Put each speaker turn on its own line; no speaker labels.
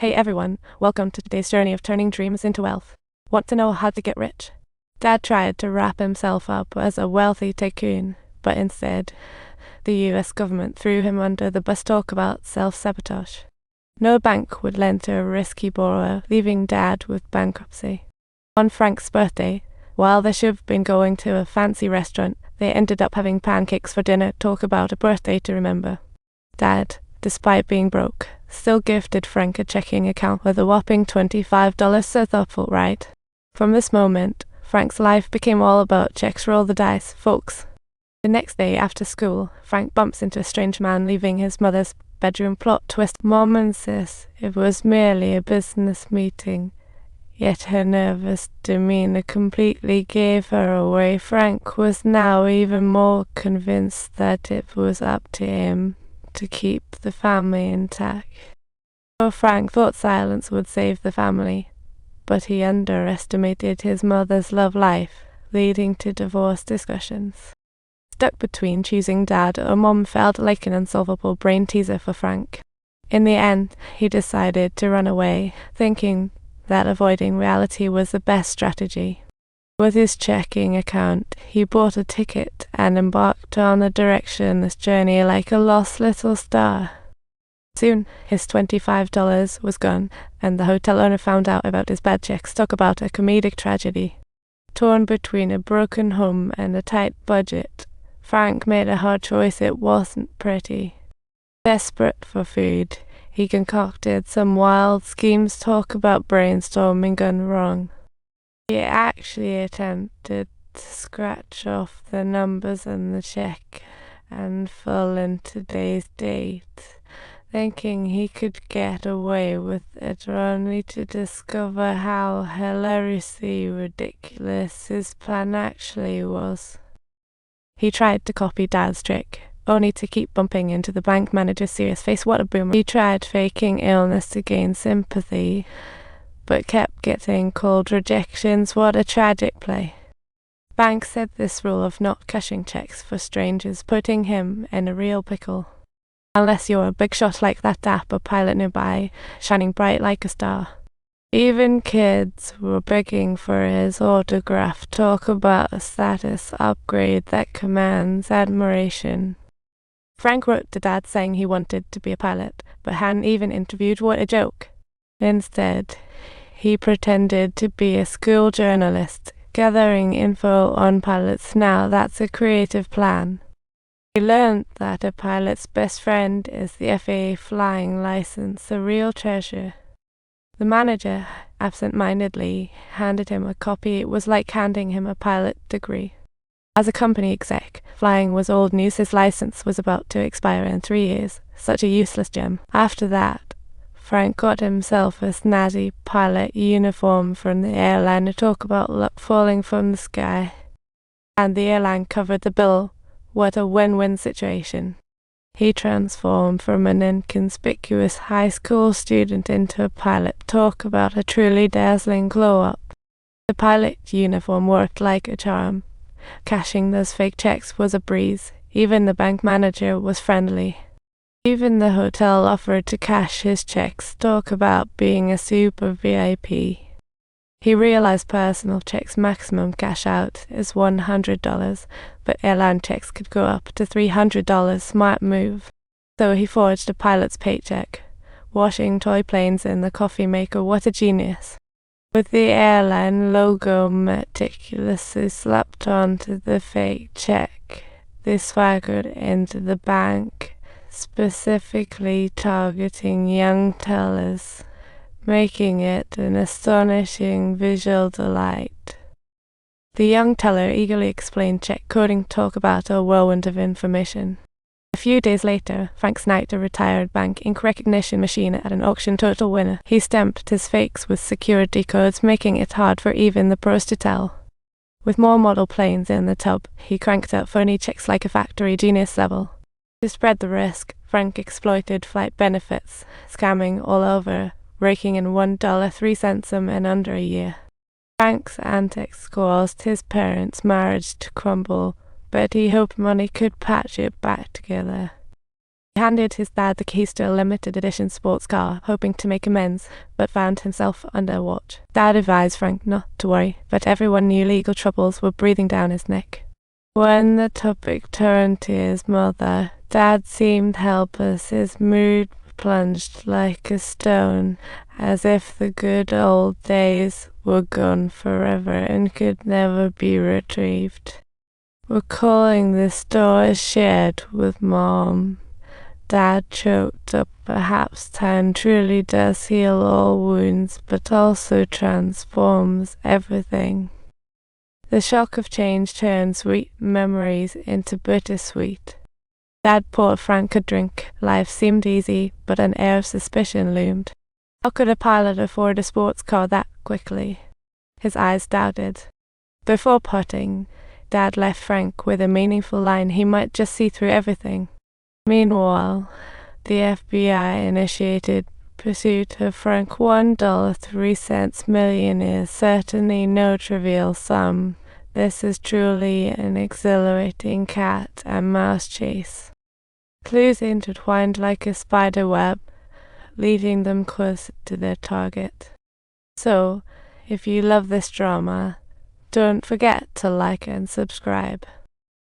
Hey everyone, welcome to today's journey of turning dreams into wealth. Want to know how to get rich? Dad tried to wrap himself up as a wealthy tycoon, but instead, the US government threw him under the bus. Talk about self-sabotage. No bank would lend to a risky borrower, leaving Dad with bankruptcy. On Frank's birthday, while they should have been going to a fancy restaurant, they ended up having pancakes for dinner. Talk about a birthday to remember. Dad, despite being broke, still gifted Frank a checking account with a whopping $25. So thoughtful, right? From this moment, Frank's life became all about checks. Roll the dice, folks. The next day after school, Frank bumps into a strange man leaving his mother's bedroom. Plot twist. Mom insists it was merely a business meeting, yet her nervous demeanor completely gave her away. Frank was now even more convinced that it was up to him to keep the family intact. So Frank thought silence would save the family, but he underestimated his mother's love life, leading to divorce discussions. Stuck between choosing Dad or Mom felt like an unsolvable brain teaser for Frank. In the end, he decided to run away, thinking that avoiding reality was the best strategy. With his checking account, he bought a ticket and embarked on a directionless journey like a lost little star. Soon, his $25 was gone, and the hotel owner found out about his bad checks. Talk about a comedic tragedy. Torn between a broken home and a tight budget, Frank made a hard choice. It wasn't pretty. Desperate for food, he concocted some wild schemes. Talk about brainstorming gone wrong. He actually attempted to scratch off the numbers on the check and fill in today's date, thinking he could get away with it, only to discover how hilariously ridiculous his plan actually was. He tried to copy Dad's trick, only to keep bumping into the bank manager's serious face. What a boomer. He tried faking illness to gain sympathy, but kept getting cold rejections. What a tragic play. Bank said this rule of not cashing checks for strangers, putting him in a real pickle. Unless you're a big shot like that dapper pilot nearby, shining bright like a star. Even kids were begging for his autograph. Talk about a status upgrade that commands admiration. Frank wrote to Dad saying he wanted to be a pilot, but hadn't even interviewed. What a joke. Instead, he pretended to be a school journalist, gathering info on pilots. Now that's a creative plan. He learned that a pilot's best friend is the FAA flying license, a real treasure. The manager, absent-mindedly, handed him a copy. It was like handing him a pilot degree. As a company exec, flying was old news. His license was about to expire in 3 years. Such a useless gem. After that, Frank got himself a snazzy pilot uniform from the airline. To talk about luck falling from the sky. And the airline covered the bill. What a win-win situation. He transformed from an inconspicuous high school student into a pilot. Talk about a truly dazzling glow-up. The pilot uniform worked like a charm. Cashing those fake checks was a breeze. Even the bank manager was friendly. Even the hotel offered to cash his checks. Talk about being a super VIP. He realized personal checks maximum cash out is $100, but airline checks could go up to $300. Smart move. So he forged a pilot's paycheck, washing toy planes in the coffee maker. What a genius. With the airline logo meticulously slapped onto the fake check, they swaggered into the bank, specifically targeting young tellers, making it an astonishing visual delight. The young teller eagerly explained check coding. Talk about a whirlwind of information. A few days later, Frank sniped a retired bank ink recognition machine at an auction. Total winner. He stamped his fakes with security codes, making it hard for even the pros to tell. With more model planes in the tub, he cranked out phony checks like a factory genius level. To spread the risk, Frank exploited flight benefits, scamming all over, raking in $1.03 in under a year. Frank's antics caused his parents' marriage to crumble, but he hoped money could patch it back together. He handed his dad the keys to a limited edition sports car, hoping to make amends, but found himself under watch. Dad advised Frank not to worry, but everyone knew legal troubles were breathing down his neck. When the topic turned to his mother, Dad seemed helpless, his mood plunged like a stone, as if the good old days were gone forever and could never be retrieved. Recalling the stories shared with Mom, Dad choked up. Perhaps time truly does heal all wounds, but also transforms everything. The shock of change turned sweet memories into bittersweet. Dad poured Frank a drink. Life seemed easy, but an air of suspicion loomed. How could a pilot afford a sports car that quickly? His eyes doubted. Before parting, Dad left Frank with a meaningful line he might just see through everything. Meanwhile, the FBI initiated pursuit of Frank. $1.03 million is certainly no trivial sum. This is truly an exhilarating cat and mouse chase. Clues intertwined like a spider web, leading them closer to their target. So, if you love this drama, don't forget to like and subscribe.